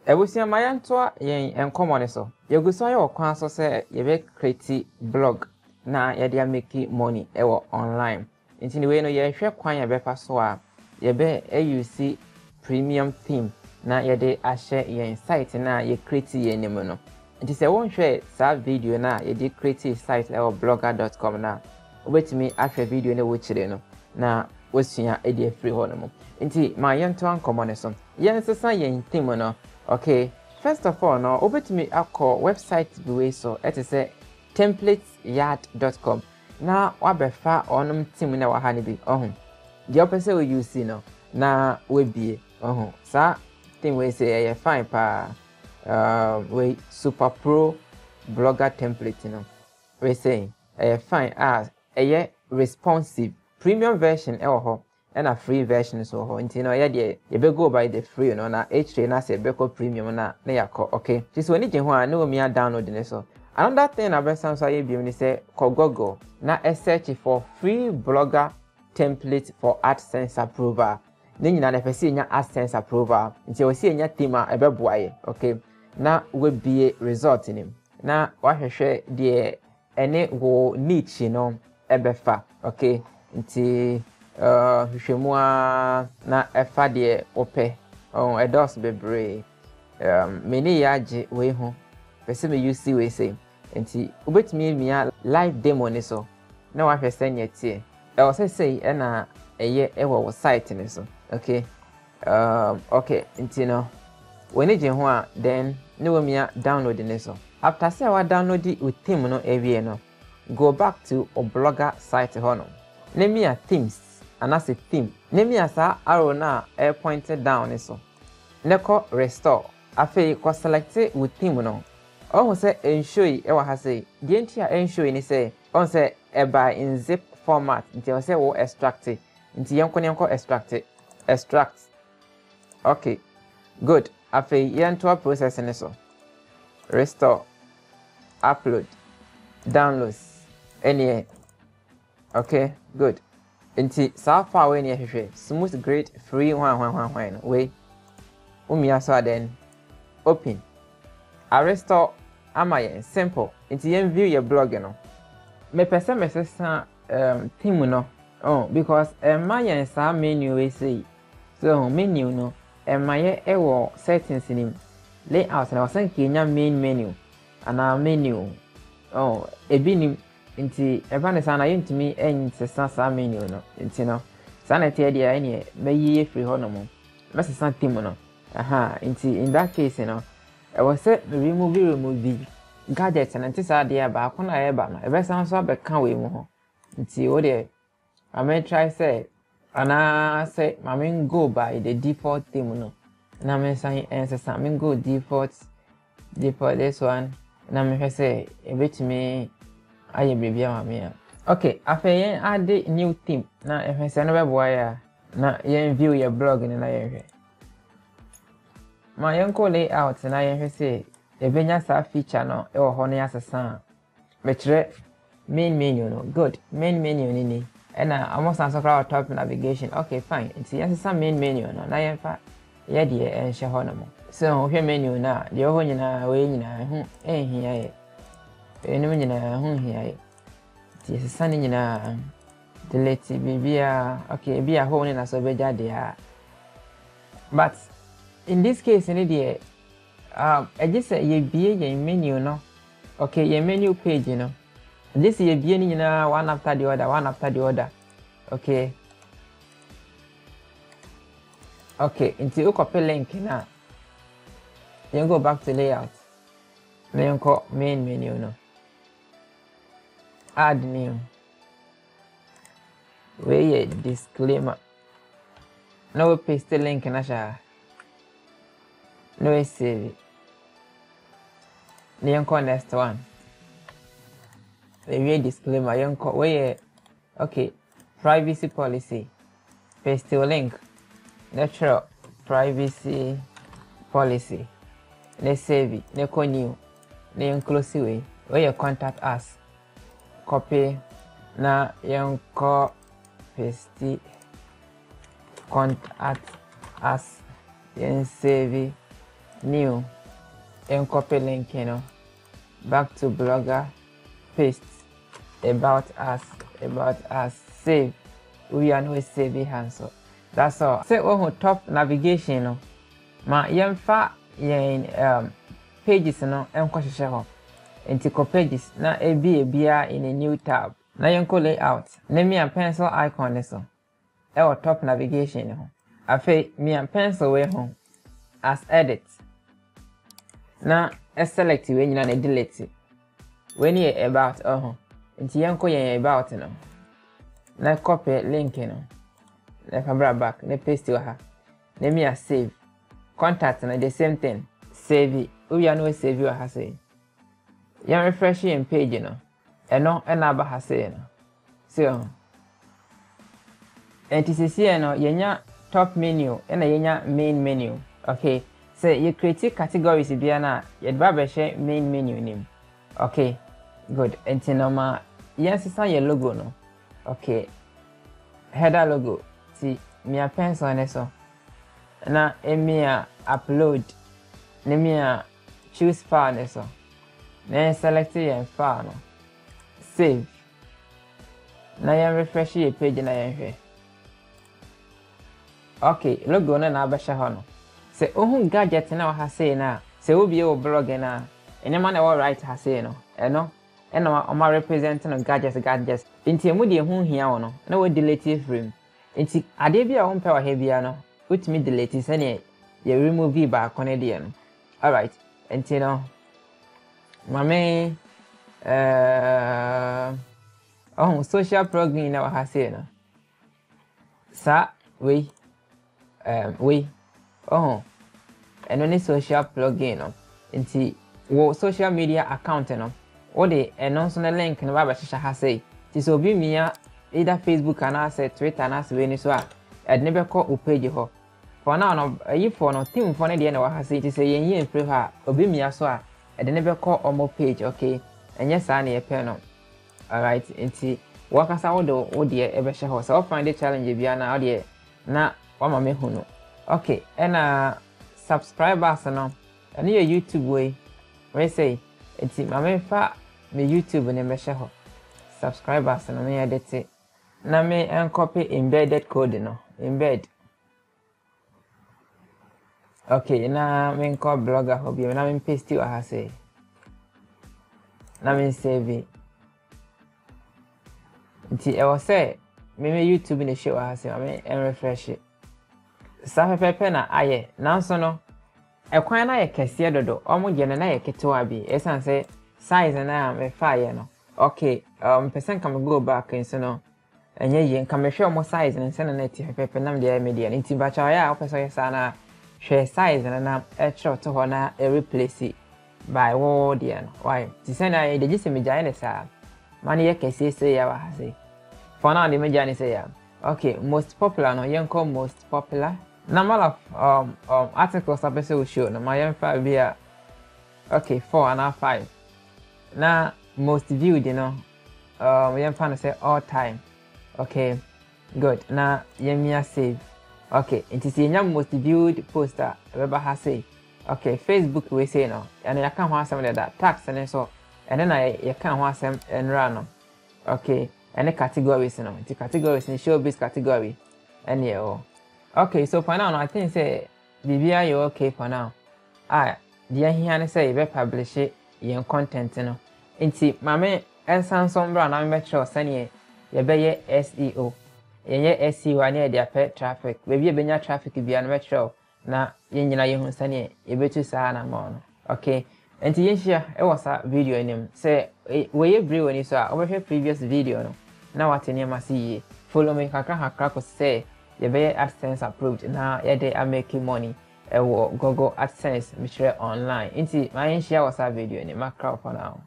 Ebusia mayantoa yen enkomo ne so. Yeguso ye okwan so se ye be create blog na ye dey make money ewo online. Nti ni we no ye hwe kwan ye be fa so a ye be use premium theme na ye dey ahye yen site na ye create yen nim no. Nti se won hwe sa video na ye dey create site ewo blogger.com na obetimi ahwe video na wo chire no na wosua e dey free ho no mo. Nti mayantoa enkomo ne so. Yen sesa yen theme no. Okay, first of all, now over to me ako website we so it is a templateyard.com. Now wabefa onum team na wa hani bi the opposite we use no na we be sa thing we say fine pa we super pro blogger template no we say fine as responsive premium version and a free version so until no yeah you be go by the free no na H3 na say be ko premium na yakọ okay just when you ho na we download ne so another thing about Samsung you be say ko Google na search for free blogger template for AdSense approval ne nyina na pese nya AdSense approval until we see nya theme e be boaye okay na we be result nim na wa hwehwe de ene wo niche no ebefa okay until hwehwemua na efa de ope edos bebre many yaje we ho pese me use we say enti obetimi mia live demo ne so na wa hwese nya tie e wo say e na eye e wo site ne so okay okay enti no when je ho a then ne wo mia download ne so after say wa download it with theme no ewie no go back to a blogger site ho no name me themes and as a theme name me as arrow na air pointed down so neko restore afi ko select with theme no on say enshow e wa ha say the entire enshow ni say on say e by in zip format until say wo extract it until yanko extract okay good afi yanto process ni so restore upload downloads any okay good nti so far we ne hwehwe smooth great free one we umia so then open a restore amaye simple nti yen view your blog no me pese mesesa theme no because maye sa menu we say so menu no maye ewo settings nim layout na wasan kenya main menu ana menu ebi nim nti eba ne sana yentimi ensesa sa menu no nti no sana tie dia ene meyi free ho no mo mesesa theme no nti in that case no I was say remove gadgets and nti sa dia ba ko na eba no ebe san so abeka we mu ho nti o de I may try say ana say I go by the default theme no na me say ensesa I go default this one na me say ebetimi aye baby amia okay afa yen add new theme na ehwese no beboa ya na yen view your blog ni na yen ma yen ko layout na yen hwese ebenya sa feature no e wo ho no yasesa me kire main menu no good main menu ni na almost answer crowd top navigation okay fine it's yasesa main menu no na yen fa ye de enhye ho no mo so hwe menu na de ho nyina we nyina hu ehia ye enu nyina hu hia ti sesa ni nyina delete bibia okay bia ho ni na so beja dia but in this case ni dey I just say ye bie ye menu no okay ye menu page no this ye bie ni nyina one after the other okay into you copy link na you go back to layout then go main menu no add new where disclaimer no paste the link na sha no save it then go next one where disclaimer you go where okay privacy policy paste the link natural privacy policy let's save it let's go new then close it where you contact us copy na yanko paste contact us then save new, and copy link, back to blogger, paste, about us, save. We are no saving hands. That's all. Say top navigation, ma yemfa yen pages enko Intiko pages na ebia in a new tab. Na yenko layout. Na me and pencil icon so. Top navigation ho. Afe me and pencil way home as edit. Na select when you na delete. When you about Inti yenko yen about Na copy link Na kabra back. Na paste ha. Na me a save. Contact na the same thing. Save it. We are no save you ha say. Yan refresh your page, eno aba ha say so and this is here yenya top menu and yenya main menu. Okay, so you create categories bia na ye ba share main menu name. Okay, good. And ma yes is your logo no. Okay, header logo. See me a pencil on so na me upload na me choose file so. Then select your file. Save. Now you refresh your page na you. Okay, logo na abasha hono. Say ohun gadget na ha say na. Say obi o blog na. Any man all right ha say no. Eno ma represent no gadgets. Inti emu de hu hia wono. Na we delete frame. Inti ade bia wo mpe wa he bia no. Utimi delete se ne ye remove ba akone de no. All right. Inti no Mame social plugin na wa say no. Sa we eno ni social plugin no. Inti wo social media account no. O de eno so na link no ba hyehyɛ ha say. Ti so bi mia either Facebook and say Twitter na say ni so a edne be kɔ o page ho. For now no yi for no team for na de na wa ha say ti say yen yen free ha obi mia so a edne be kɔ omo page. Okay, enye sa na ye pe no. All right, inti wakasa wo de ebe hye ho. So find the challenge bia na wo de na wa ma me hu no. Okay, and subscribers no. And your YouTube way. We say inti ma me fa me YouTube ne me hye ho. Subscribers no me edit. Na me en copy embedded code no. Embed. Okay, na me call blogger hobby. Na me paste you ha say. Na me save it. Nti e was say me YouTube ne show ha say me en refresh it. Sa pepe na aye. Nanso no e kwan na ye kese dodo. Omo je na ye ketewa bi. Esan say size na me fa ye no. Okay, person can go back and so no. And ye can me show more size and send a net pepe nam de media. Nti ba cha ya person ye sana share size and na e short to na e replace it by word there. Why? Ti send na de just me jane sa. Man ye kese say ya wa say. For now the me jane say ya. Okay, most popular no yen call most popular. Number of articles I will show no my 5 here. Okay, 4 and 5. Now most viewed, yen fan say all time. Okay, good. Now yen save. Okay, it is yen most viewed poster Weber has say. Okay, Facebook we say no, and you can't want some of that tax and so, and then you can't want some and run. Okay, and the categories the categories in showbiz category, and yeah. Okay, so for now, I think say BBI you okay for now. The here say we publish it your content Inti mame ensan sombra na me sure sane ye be SEO. Ye SEO ane dia pe traffic. We be benya traffic bia na me sure na ye nyina ye hu sane ye betu saa na ma no. Okay. Inti ye share e wasa video enim say we ye bri woni so a obehwe previous video no. Na what ne ma see follow me kakra ko say ye be AdSense approved na ye dey making money Google AdSense me share online. Inti my share wasa video ni makra for now.